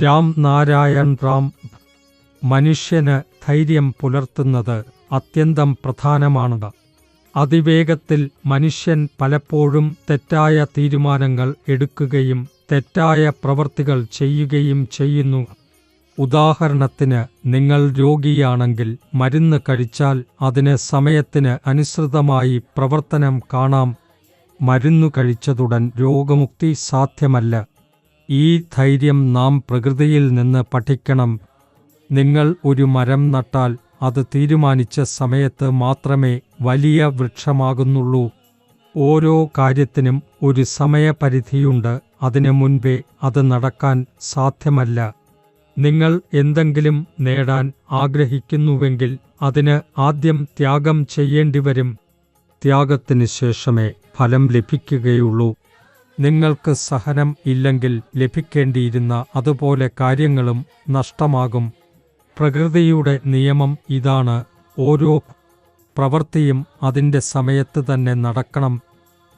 രാം നാരായൺ റാം. മനുഷ്യന് ധൈര്യം പുലർത്തുന്നത് അത്യന്തം പ്രധാനമാണ്. അതിവേഗത്തിൽ മനുഷ്യൻ പലപ്പോഴും തെറ്റായ തീരുമാനങ്ങൾ എടുക്കുകയും തെറ്റായ പ്രവൃത്തികൾ ചെയ്യുകയും ചെയ്യുന്നു. ഉദാഹരണത്തിന്, നിങ്ങൾ രോഗിയാണെങ്കിൽ മരുന്ന് കഴിച്ചാൽ അതിന് സമയത്തിന് അനുസൃതമായി പ്രവർത്തനം കാണാം. മരുന്നു കഴിച്ചതുടൻ രോഗമുക്തി സാധ്യമല്ല. ഈ ധൈര്യം നാം പ്രകൃതിയിൽ നിന്ന് പഠിക്കണം. നിങ്ങൾ ഒരു മരം നട്ടാൽ അത് തീരുമാനിച്ച സമയത്ത് മാത്രമേ വലിയ വൃക്ഷമാകുന്നുള്ളൂ. ഓരോ കാര്യത്തിനും ഒരു സമയപരിധിയുണ്ട്. അതിനു മുൻപേ അത് നടക്കാൻ സാധ്യമല്ല. നിങ്ങൾ എന്തെങ്കിലും നേടാൻ ആഗ്രഹിക്കുന്നുവെങ്കിൽ അതിന് ആദ്യം ത്യാഗം ചെയ്യേണ്ടിവരും. ത്യാഗത്തിന് ശേഷമേ ഫലം ലഭിക്കുകയുള്ളൂ. നിങ്ങൾക്ക് സഹനം ഇല്ലെങ്കിൽ ലഭിക്കേണ്ടിയിരുന്ന അതുപോലെ കാര്യങ്ങളും നഷ്ടമാകും. പ്രകൃതിയുടെ നിയമം ഇതാണ്: ഓരോ പ്രവൃത്തിയും അതിൻ്റെ സമയത്ത് തന്നെ നടക്കണം.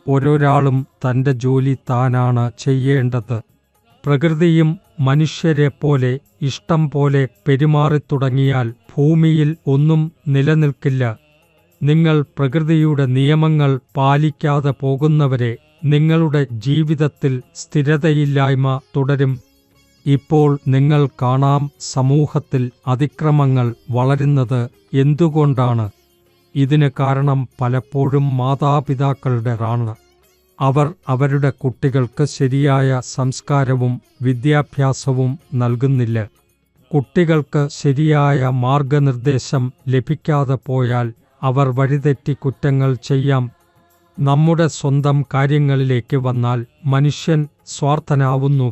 ഓരോരാളും തൻ്റെ ജോലി താനാണ് ചെയ്യേണ്ടത്. പ്രകൃതിയും മനുഷ്യരെപ്പോലെ ഇഷ്ടം പോലെ പെരുമാറിത്തുടങ്ങിയാൽ ഭൂമിയിൽ ഒന്നും നിലനിൽക്കില്ല. നിങ്ങൾ പ്രകൃതിയുടെ നിയമങ്ങൾ പാലിക്കാതെ പോകുന്നവരെ നിങ്ങളുടെ ജീവിതത്തിൽ സ്ഥിരതയില്ലായ്മ തുടരും. ഇപ്പോൾ നിങ്ങൾ കാണാം, സമൂഹത്തിൽ അതിക്രമങ്ങൾ വളരുന്നത് എന്തുകൊണ്ടാണ്? ഇതിന് കാരണം പലപ്പോഴും മാതാപിതാക്കളുടേതാണ്. അവർ അവരുടെ കുട്ടികൾക്ക് ശരിയായ സംസ്കാരവും വിദ്യാഭ്യാസവും നൽകുന്നില്ല. കുട്ടികൾക്ക് ശരിയായ മാർഗനിർദ്ദേശം ലഭിക്കാതെ പോയാൽ അവർ വഴിതെറ്റി കുറ്റങ്ങൾ ചെയ്യാം. നമ്മുടെ സ്വന്തം കാര്യങ്ങളിലേക്ക് വന്നാൽ മനുഷ്യൻ സ്വാർത്ഥനാവുന്നു.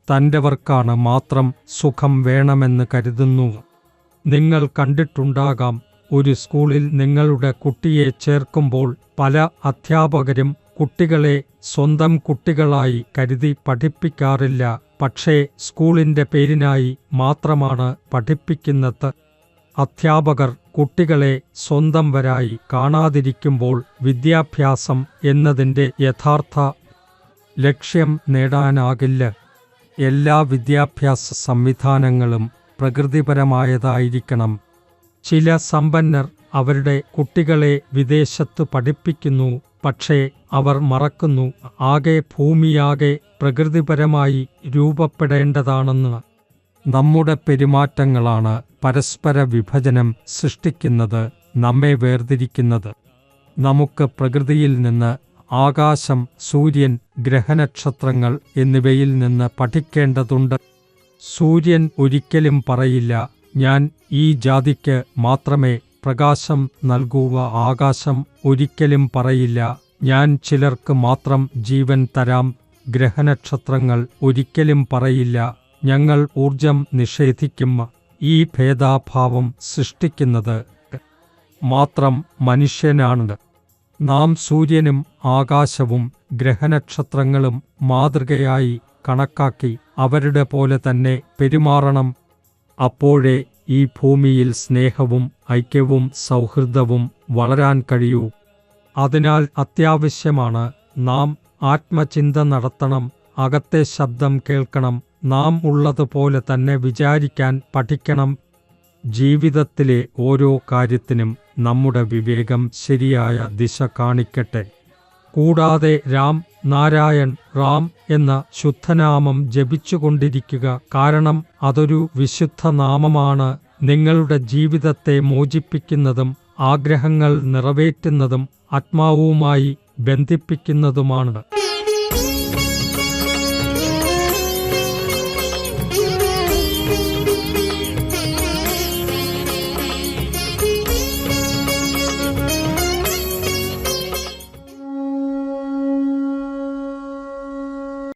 തൻ്റെവർക്കാണ് മാത്രം സുഖം വേണമെന്ന് കരുതുന്നു. നിങ്ങൾ കണ്ടിട്ടുണ്ടാകാം, ഒരു സ്കൂളിൽ നിങ്ങളുടെ കുട്ടിയെ ചേർക്കുമ്പോൾ പല അധ്യാപകരും കുട്ടികളെ സ്വന്തം കുട്ടികളായി കരുതി പഠിപ്പിക്കാറില്ല. പക്ഷേ സ്കൂളിൻ്റെ പേരിനായി മാത്രമാണ് പഠിപ്പിക്കുന്നത്. അധ്യാപകർ കുട്ടികളെ സ്വന്തംവരായി കാണാതിരിക്കുമ്പോൾ വിദ്യാഭ്യാസം എന്നതിൻ്റെ യഥാർത്ഥ ലക്ഷ്യം നേടാനാകില്ല. എല്ലാ വിദ്യാഭ്യാസ സംവിധാനങ്ങളും പ്രകൃതിപരമായതായിരിക്കണം. ചില സമ്പന്നർ അവരുടെ കുട്ടികളെ വിദേശത്ത് പഠിപ്പിക്കുന്നു. പക്ഷേ അവർ മറക്കുന്നു, ആകെ ഭൂമിയാകെ പ്രകൃതിപരമായി രൂപപ്പെടേണ്ടതാണെന്ന്. നമ്മുടെ പെരുമാറ്റങ്ങളാണ് പരസ്പര വിഭജനം സൃഷ്ടിക്കുന്നത്, നമ്മെ വേർതിരിക്കുന്നത്. നമുക്ക് പ്രകൃതിയിൽ നിന്ന്, ആകാശം, സൂര്യൻ, ഗ്രഹനക്ഷത്രങ്ങൾ എന്നിവയിൽ നിന്ന് പഠിക്കേണ്ടതുണ്ട്. സൂര്യൻ ഒരിക്കലും പറയില്ല, ഞാൻ ഈ ജാതിക്ക് മാത്രമേ പ്രകാശം നൽകൂ. ആകാശം ഒരിക്കലും പറയില്ല, ഞാൻ ചിലർക്ക് മാത്രം ജീവൻ തരാം. ഗ്രഹനക്ഷത്രങ്ങൾ ഒരിക്കലും പറയില്ല, ഞങ്ങൾ ഊർജം നിഷേധിക്കും. ഈ ഭേദാഭാവം സൃഷ്ടിക്കുന്നത് മാത്രം മനുഷ്യനാണ്. നാം സൂര്യനും ആകാശവും ഗ്രഹനക്ഷത്രങ്ങളും മാതൃകയായി കണക്കാക്കി അവരുടെ പോലെ തന്നെ പെരുമാറണം. അപ്പോഴേ ഈ ഭൂമിയിൽ സ്നേഹവും ഐക്യവും സൗഹൃദവും വളരാൻ കഴിയൂ. അതിനാൽ അത്യാവശ്യമാണ് നാം ആത്മചിന്ത നടത്തണം. അകത്തെ ശബ്ദം കേൾക്കണം. നാം ഉള്ളതുപോലെ തന്നെ വിചാരിക്കാൻ പഠിക്കണം. ജീവിതത്തിലെ ഓരോ കാര്യത്തിനും നമ്മുടെ വിവേകം ശരിയായ ദിശ കാണിക്കട്ടെ. കൂടാതെ രാം നാരായൺ റാം എന്ന ശുദ്ധനാമം ജപിച്ചുകൊണ്ടിരിക്കുക. കാരണം അതൊരു വിശുദ്ധ നാമമാണ്. നിങ്ങളുടെ ജീവിതത്തെ മോചിപ്പിക്കുന്നതും ആഗ്രഹങ്ങൾ നിറവേറ്റുന്നതും ആത്മാവുമായി ബന്ധിപ്പിക്കുന്നതുമാണ്.